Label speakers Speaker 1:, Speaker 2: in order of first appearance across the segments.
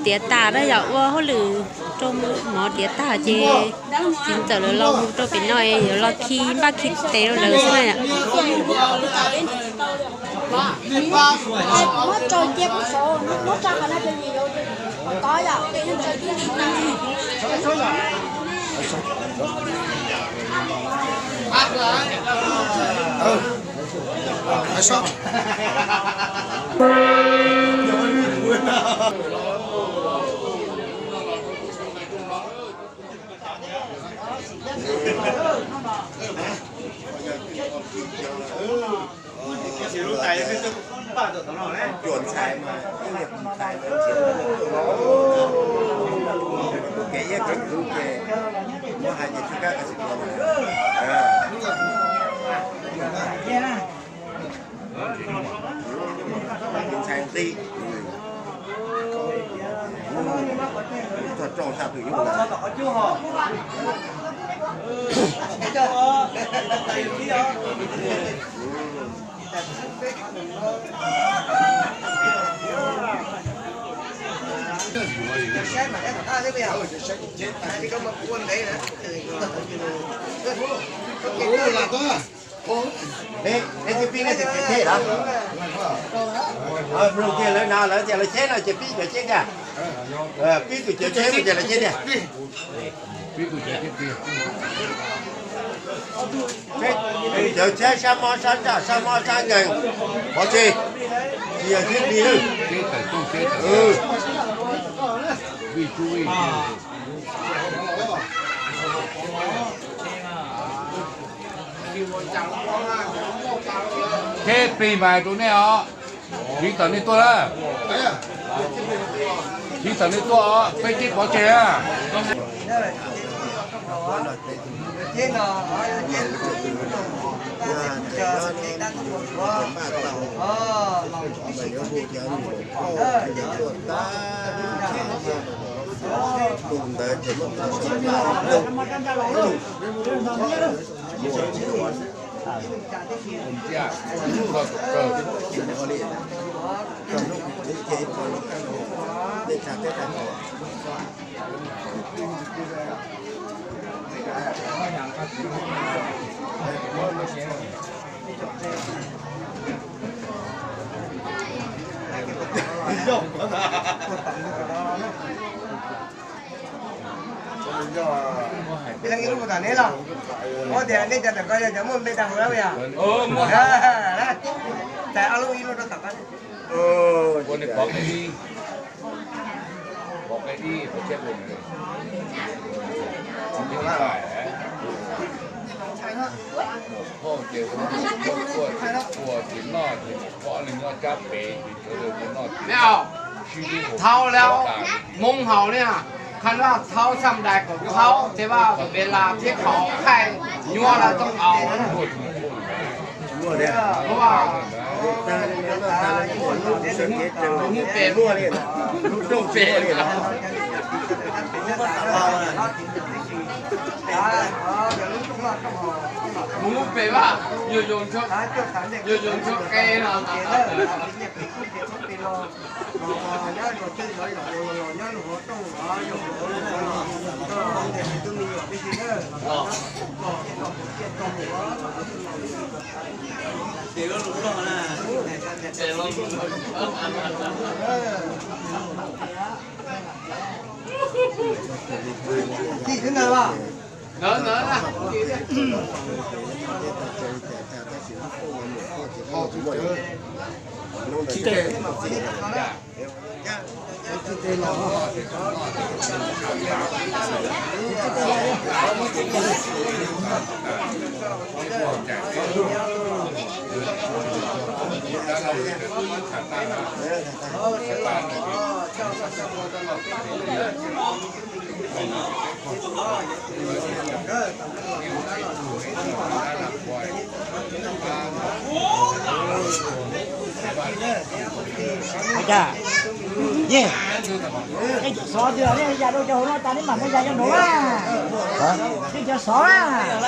Speaker 1: tiệt tà đó giờ họ lử trong mỏ tiệt tà chứ chính giờ là lo mua cho bên nói lo khi bác khi té rồi là thế này ạ
Speaker 2: nó chơi tiếp số nó cho cái này gì đâu có giờ cái nó chơi tiếp
Speaker 3: sao
Speaker 4: chuẩn xài mà cái việc xài là cái thứ cái nó hay gì chúng ta cái sự xài đi thật tròn sao thử như
Speaker 3: chết mà cái thằng ta thế bây giờ thì có một quân đấy nữa
Speaker 4: đấy cái pin này thì thế đó rồi kia lấy nào lấy là chết là chết pin là chết nha pin của chết chết là chết nha pin của chết chết giờ chết sao mà sang ngày có gì chỉ là chết đi thôi chết phải tu chết vì chú ý
Speaker 5: thế pì bài tụi này họ chỉ tận đi tôi đó chỉ tận đi tôi phải chết bỏ chè
Speaker 3: trên nó
Speaker 4: cùng tới thì
Speaker 3: bilang itu bukan ini lah. Oh dia ini jadi kaya jamu beda berapa ya?
Speaker 5: oh
Speaker 3: saya alu ini udah tak kan?
Speaker 4: oh
Speaker 5: con này bỏ cái đi phải chết rồi không phải không chịu của thì nó thì có linh nó chấp bể thì nó
Speaker 6: mèo thaoแล้วมุงเขาเนี่ยคันว่าเท้าซ้ำใดของเขาแต่ว่าเวลาที่เขาใครยัวเราต้องเอาเพราะว่ามุงเป็นมุงเป็นมุงเป็นว่าอยู่ยงชกแกนะ
Speaker 3: ที่ขึ้นเลยว่ะ
Speaker 6: nữa nữa là
Speaker 2: Dạ. Yeah. Cái sọ chưa đấy, giờ đâu cho nó ta đến mặt nó ra cho nó à. Cái cho sọ à.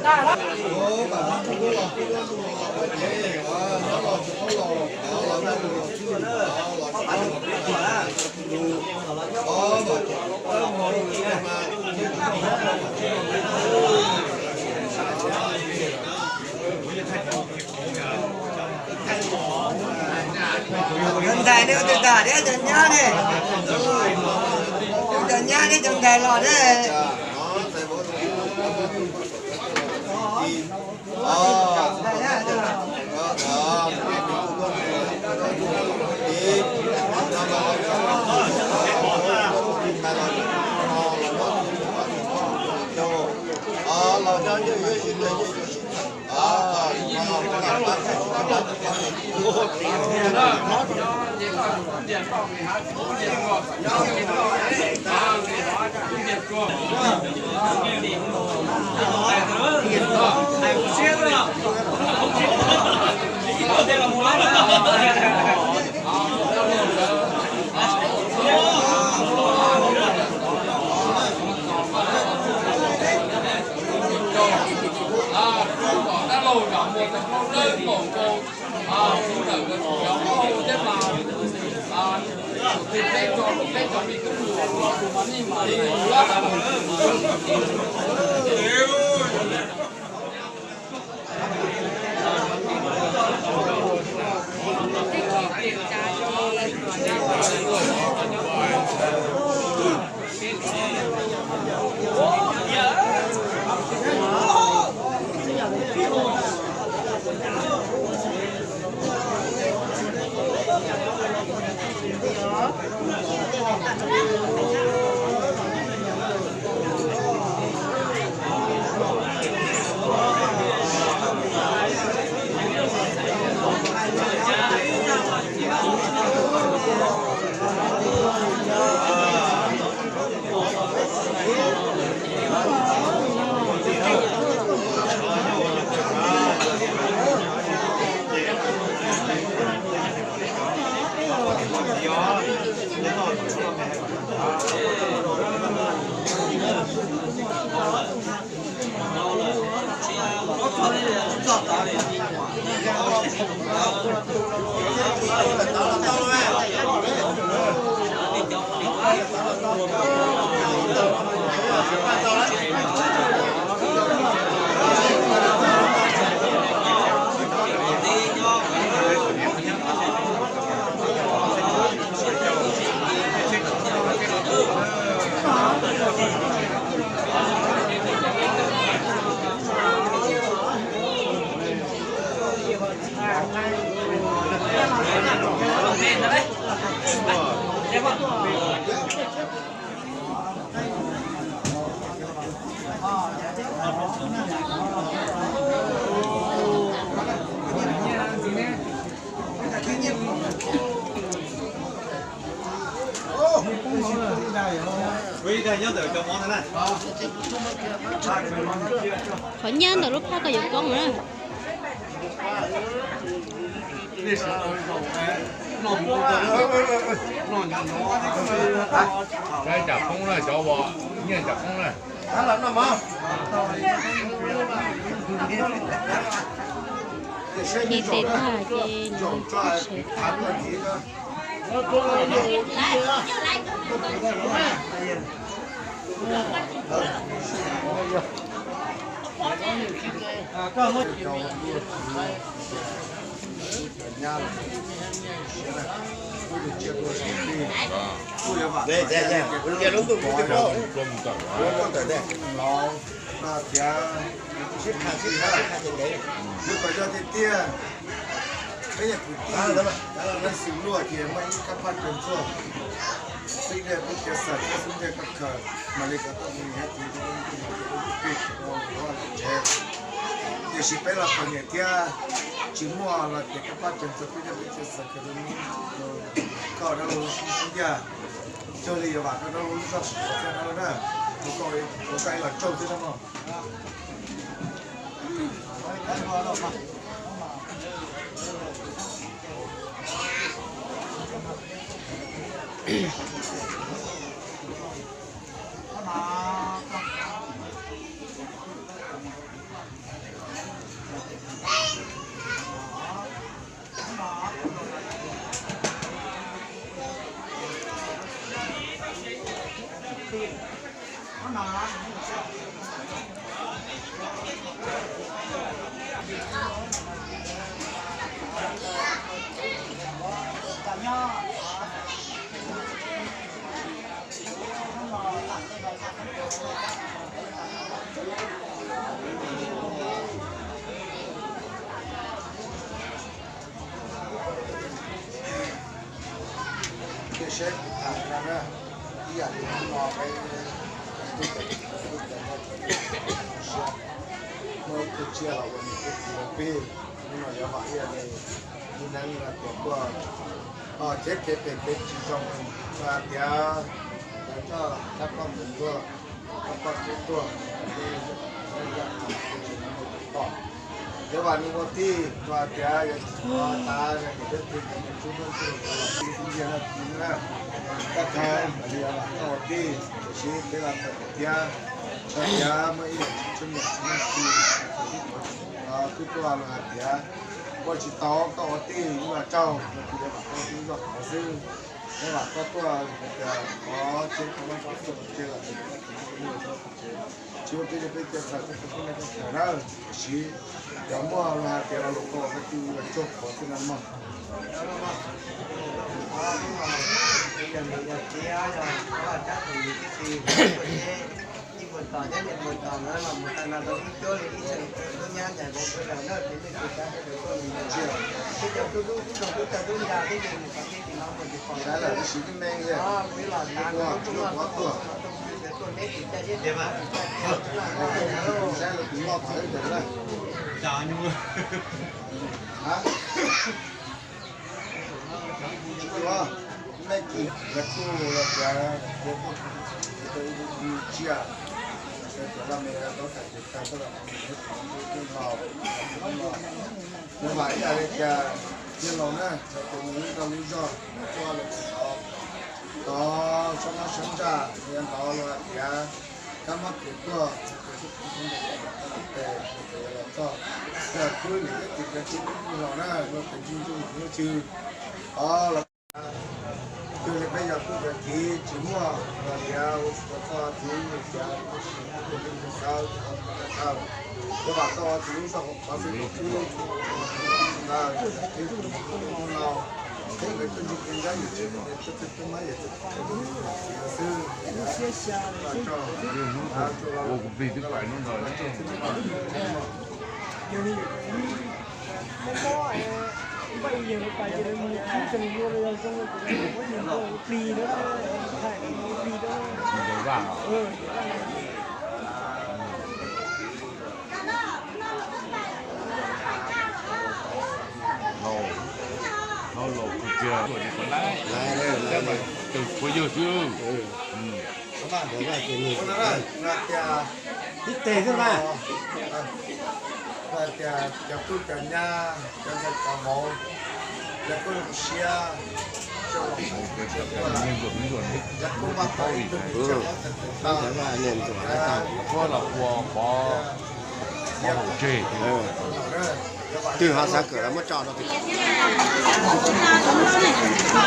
Speaker 3: Chân thầy nếu từ cả đấy chân nhá đi. Chân nhá đi chân thầy lọt đấy.
Speaker 1: khỏi nhăn từ lúc phát có dụng con nữa.
Speaker 5: Cái chặt không là cho bò, nhiên chặt không là.
Speaker 4: Ăn lắm mà.
Speaker 1: Đi tết hà trên
Speaker 4: Đây, cái lúc tôi bỏ đó. Con tới đây.
Speaker 3: Nó chả
Speaker 4: Ship hàng trên đấy.
Speaker 3: lúc mà cho thì tia bây giờ cũng đó là sự lúa thì mấy các phát triển số bây giờ bây giờ sản xuất bây giờ các khởi mà lấy các công nghệ thì cũng bị nó chết thì chỉ phải là phần nhẹ tia chỉ mua là để các phát triển số bây giờ sản xuất cái đó đó là giờ cho lý do bạn đó là sao cái đó đó có cái là trâu thế không cái xe thằng ra đó đi ăn nó cái mới cái chia là cái bê nhưng mà giờ vậy là như năng là của chết chỉ trong và dia cho các con mình vừa các con cáiตัวnếu bạn đi một tí và dia ta là cái chuyện chúng nó sẽ đi ra tìm ra các cái thì là một tí chỉ để làm dia cho dia mới chúng mình cứตัวlà dia có chỉ tao có tí nhưng mà trâu thì để bạn có tí rồi có dư nếu mà cóตัวcó trên không cóตัวtrên là chưa biết được cái sản phẩm của nó cái nào chỉ giờ mua là cái là lục có cái là chốt có cái nào mà
Speaker 7: một tòa nhất một tòa nữa là một tòa nào đó cho lấy đi chơi tôi nhá nhà có cái nào nữa đến cái cái cái tôi mình chưa cái chỗ tôi ra cái gì một cái thì nó mình còn
Speaker 3: đó là chỉ cái men thôi
Speaker 7: mới là đàn nó cũng là có tuổi tôi lấy thì cha chết mà
Speaker 3: sẽ là cũng lo phải được đấy
Speaker 7: trời nhưng
Speaker 3: hả chưa mấy cái gạch cũ là cái chia làm mình là có thể được cái đó là cái vào nhưng mà cái cái cái lồng này thì mình có lý do cho là có cho nó sinh ra nên đó là cái mắt của tôi là cho cái cứ những cái chuyện lồng này nó phải chung chung nó chứ đó là tôi bây giờ tôi chỉ mua và giá có thứ giá sao các bạn to thứ sao có sự thứ là cái nào cái người tôi chụp hình ra như thế này tôi máy vậy
Speaker 5: 我估计这摆弄的了。
Speaker 2: bây giờ nó phải để mình chỉ cần mua rồi xong rồi có nhiều người đi nữa phải đi đó
Speaker 5: 你吧？nó lột cực chưa rồi thì còn lại đấy mà từ cuối giờ chưa
Speaker 3: các bạn thấy là cái gì là
Speaker 2: ít tệ thôi mà
Speaker 3: và cái tôi cả nhà cái cả mồ cái tôi xia cho
Speaker 5: nên rồi
Speaker 3: cái tôi bắt tay
Speaker 4: không phải là nền của cái tàu
Speaker 5: có là bỏ hậu trì
Speaker 4: từ họ ra cửa mất tròn rồi
Speaker 7: mà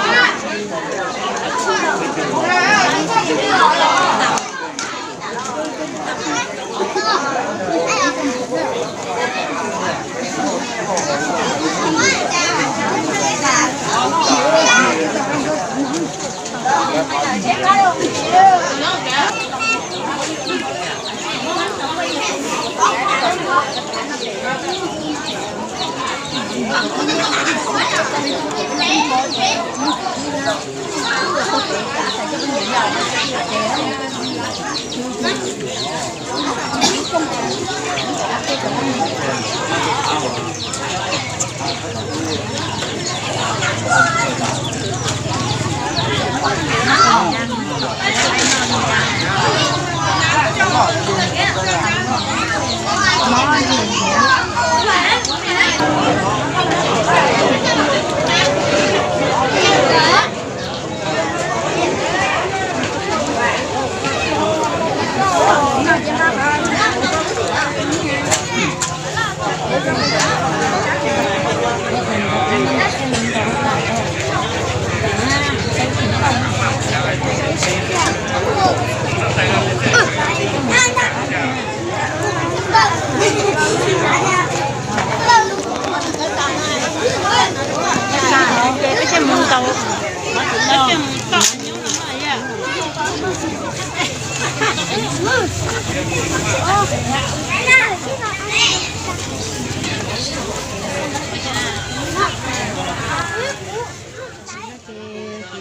Speaker 1: tàu nó chừng to như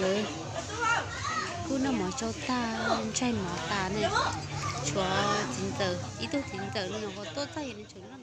Speaker 1: này cứ nó mở cho ta chạy mở ta này cho chính tờ ít tôi chính tờ nó có tốt thay nó chúng nó